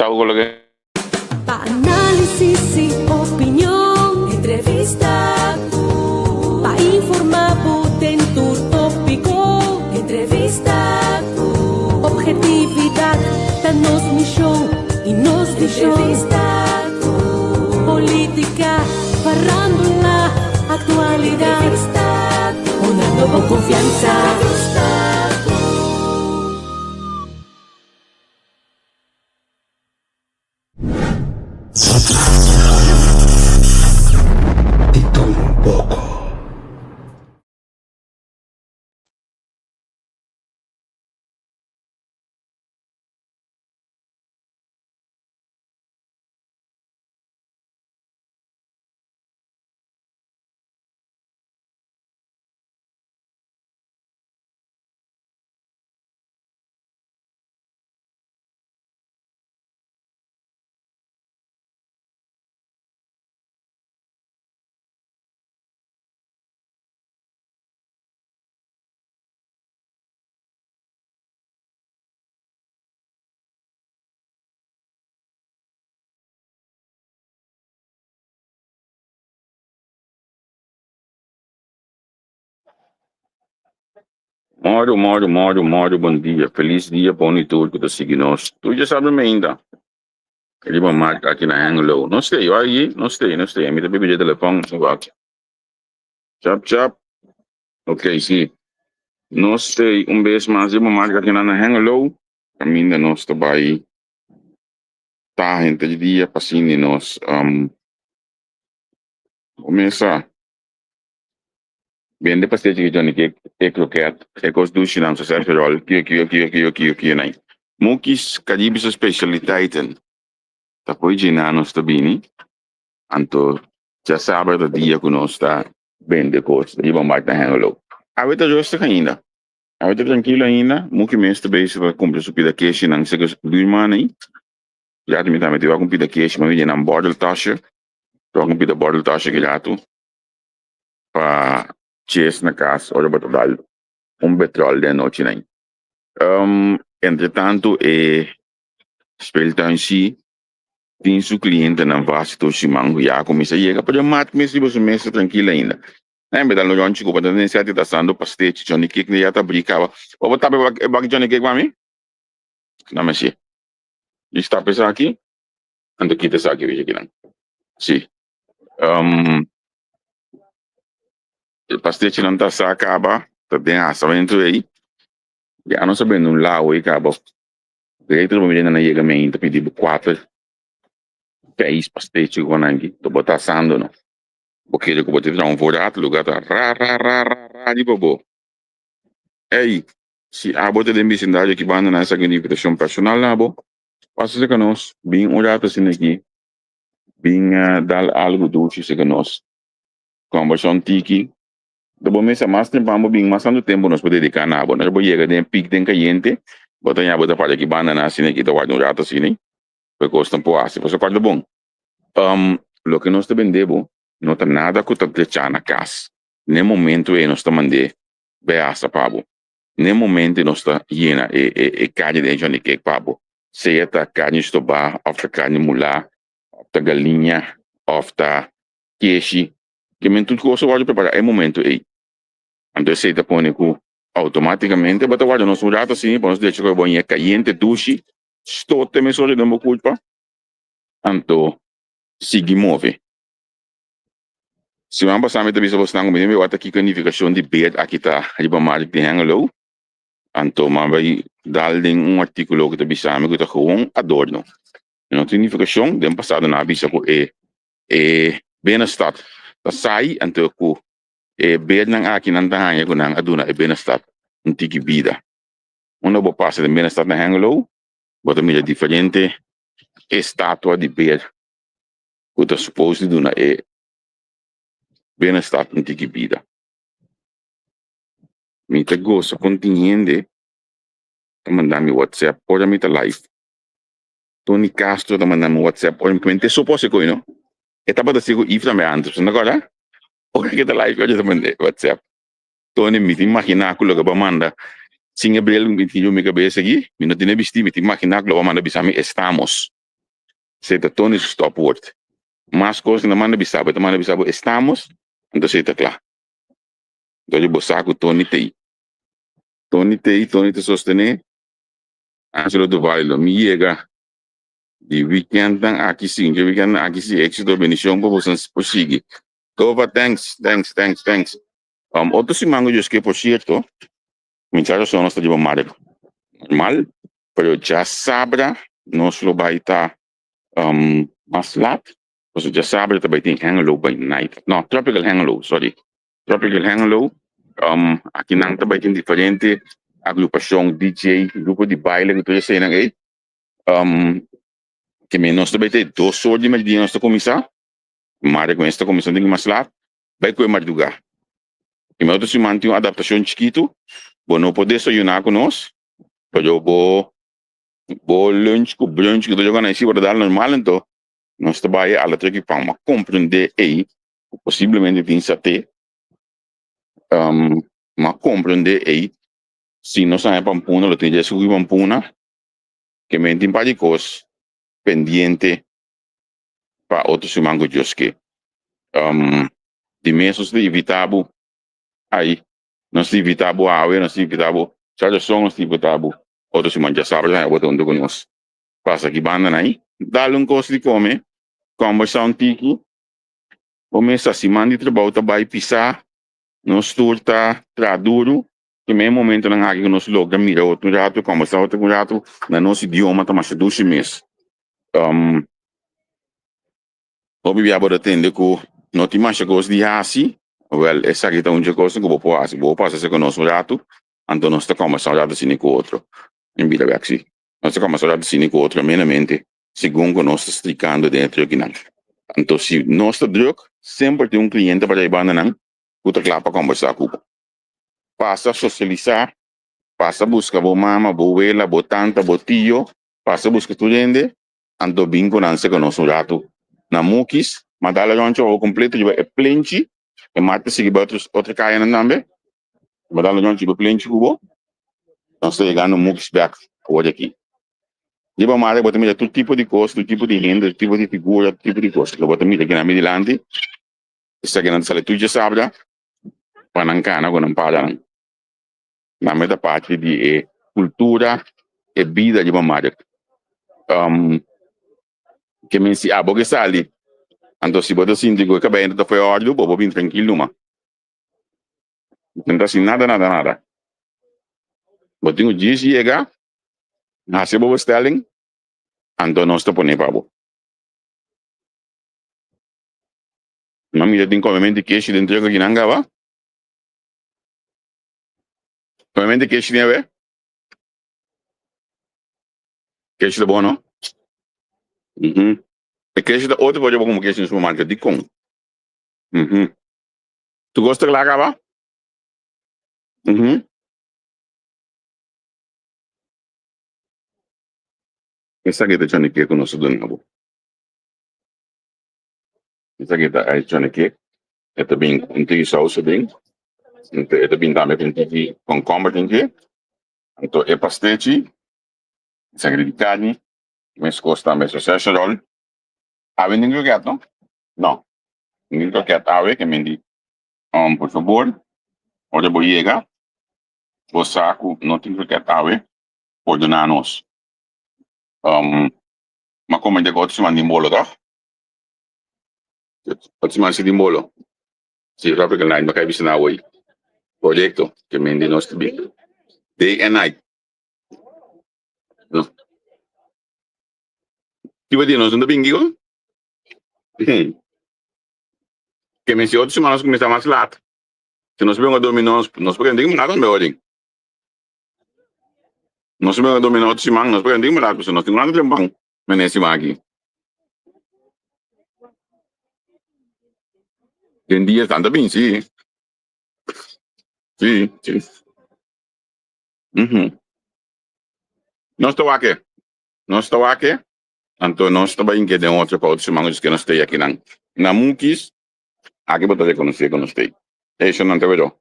hago lo que... Pa' análisis y opinión, entrevista, pa' informar en tu tópico, entrevista, objetividad, danos mi show y nos dicho, entrevista, política, farándula, actualidad, entrevista, una nueva confianza. De todo un poco. Moro, bom dia. Feliz dia, bom e tudo que tá seguindo nós. Tu já sabe ainda. Ele vai marcar aqui na Anglo. Não sei, eu aí, não sei. A minha bebida de telefone, não vai. Chap. Ok, sim. Não sei, vez mais, eu vou marcar aqui na Anglo. A minha nós tá vai. Tá, gente de dia, passinho nós. Começar. Bem, depois de que Johnny que croquete, que cos do chinam sa sa rol, que nai. Mukis kadibis specialiteiten. Tapos de nanos tabini. Anto, já sabe do dia que nós está bem de coisa, e vamos mais na Hangolo. A vida justa ainda. A vida tranquila ainda, muito menos também se vai cumprir o pida cash não sei que do irmão aí. Já também vai cumprir da cash, mas vem na bottle taxa. Vai cumprir da bottle taxa que já tu para chase na casa, ora para dar petróleo de noite nem. Entretanto, espelta em si tem seu cliente na base do chimango já começa a chegar para matar mesmo você mesmo tranquilo ainda. Mas no longe que você nem se está dando pastel Johnny Cake nem já está brincava. Ou você tá bem Johnny Cake para mim? Não mas sim. Está pensando aqui? Ando aqui está aqui veja aqui não. Sim. O pastel não está só acaba, tá dentro a sabendo aí. Já não sabendo lá o acaba. Direito do menino na chega me ainda pedir 4 6 pastel que vão aqui. Tô botando não. Porque eu vou te dar vorato, lugar tá de bobo. Ei, se a bota de ambição que banda nessa invitação personal lá, bo, passa que nós, bem olhado assim aqui, bem dar algo doce se que nós, conversão tiki, do bom mês mais tempo, vamos bem mais tanto tempo nós podemos dedicar na bo, nós vamos chegar de pique de caliente, bota já bota para que banda na assim aqui, tá guardando olhado assim, né? Porque custa um pouco, se você quase bom. Lo que nós também debo, não tem nada que tá deixando na casa. Nem momento nós estamos mandando beassa pabo. Nem momento nós está llena carne de Johnny Cake pabo. Seja tá carne estobá, ou tá carne mulá, ou tá galinha, ou tá queixe. Que men tudo coisa pode preparar. É momento aí. Então você tá põe com automaticamente, bota guarda nós mudar assim, para nós deixar que banho caliente, duche, estou também só de não culpa. Então seguir move. Se vamos passar a vida você não me bota aqui com a unificação de bed aqui tá ali para mais de Hanglo. Então vai dar artigo que tá bisa me que tá com adorno. Não tem unificação, dem passado na bisa ko bem-estar. Tá sai então ko bed nang aqui não tá hanya ko nang aduna bem-estar antigi vida. Uma boa passa de bem-estar na Hanglo, bota mídia diferente estátua de bed. Que tá suposto de uma bem-estar antigi vida. Me te gosta continente mandar-me WhatsApp, pode me live. Tony Castro tá mandando WhatsApp, obviamente só posso coisa, não? Etapa da sigo if também antes, não agora? Olha que tá live, olha também WhatsApp. Tony me imaginar que logo manda, sem abrir me tinha minha cabeça aqui, me não tinha visto, me imaginar que logo manda bisame estamos. Se te Tony stopwoord. Más cosas na manda bisabo, estamos, entonces está claro. Entonces vos saco Tony te sostener, anselo do vale, mi llega, di weekend dan aqui sim, de weekend aqui sim, éxito, bendição, por você conseguir. Tova, thanks. Outro si mango yo es que, por cierto, muchachos son hasta llevar normal, pero ya sabrá, nos lo va a estar más lat, pues ya sabrá que va a estar hangalow by night. No, tropical hangalow, sorry. Tropical hangalow, aqui nang também tem diferente agrupação DJ, grupo de baile que tu já sei, né? Que menos também tem dois sortes de medida nós começar, mas com esta comissão tem que mais lá, vai com o madrugar. E meu outro se mantém uma adaptação chiquito, bom não poder sonhar com nós, mas eu vou lunch com brunch que eu jogo na cima da normal então, nós trabalhamos a outra que para compreender aí, possivelmente tem até mas compreender aí, se nós não é pampuna, lo tem já subido pampuna, que me tem para coisas pendiente para outros mango que de meses de evitável aí nós evitável nós evitável já são nós evitável outros mango já sabe já botar onde nós passa aqui banda aí dá coisa de comer conversar tiki começa se manda de trabalho vai pisar nós turta traduro que mesmo momento na área que nós logo mira outro rato conversar outro rato na nosso idioma tá mais 12 meses Obi abora atende que não tem mais coisa de assim, well, essa aqui tá uma coisa que vou passar se conosco rato, então nós estamos começando a assim com outro, em vida assim, nós estamos começando a assim com outro, menamente, segundo nós estamos explicando dentro aqui não. Então se nós estamos druk, sempre tem cliente para ir banda não, que tá claro para conversar com, passa a socializar, passa a buscar boa mama, boa abuela, boa tanta, boa tio, passa a buscar tudo gente, então bem com nós se conosco rato. Na mukis, madala joncho o completo de plenchi, e mate se outra caia na nambe, madala joncho de plenchi cubo, nós chegando mukis back hoje aqui. De bom mare bota mira todo tipo de coisa, todo tipo de renda, todo tipo de figura, todo tipo de coisa. Lo bota mira aqui na Midilante, está aqui na sala tu já sabe, panancana com nampada, na meta parte de cultura e vida de bom mare. Que me si abo que sali então se botar assim digo que bem então foi ordem bobo bem tranquilo mas não assim nada botinho diz chega nasce bobo stelling então nós tô pondo para bobo mami já tem comamente que se dentro aqui não gava comamente que se neve que se bom não E que da outra pode como que no supermercado de com. Tu gosta de lá acaba? Essa aqui tá achando que conosco do novo. Essa aqui tá achando que é também um tigre salsa bem. É também também com tigre com combo tem que. Então é pastete. Essa aqui de carne. Mas costa mais sucesso roll. Ave ninguém quer não? Não. Ninguém quer ave que me di. Por favor. Olha vou chegar. O saco não tem que ave. Ordenar-nos. Ma come de gosto man di molo da? Oggi man si di molo. Si proprio che night ma kai bisna way. Progetto che men di nostri bi. Day and night. No. Ti vuoi dire non sono bingi con? Che men si oggi man come sta mas lat. Se non sappiamo dominare, non sappiamo dire nada me oggi. Non sappiamo dominare oggi man, non sappiamo dire nada, se non stiamo andando bem. Menesi aqui. Tem dias tanto bem, sim. Sim. Nós estou aqui. Então nós também que tem outra para outros mangos que nós temos aqui na Mukis. Aqui botar conhecer que nós temos. Isso não te vejo.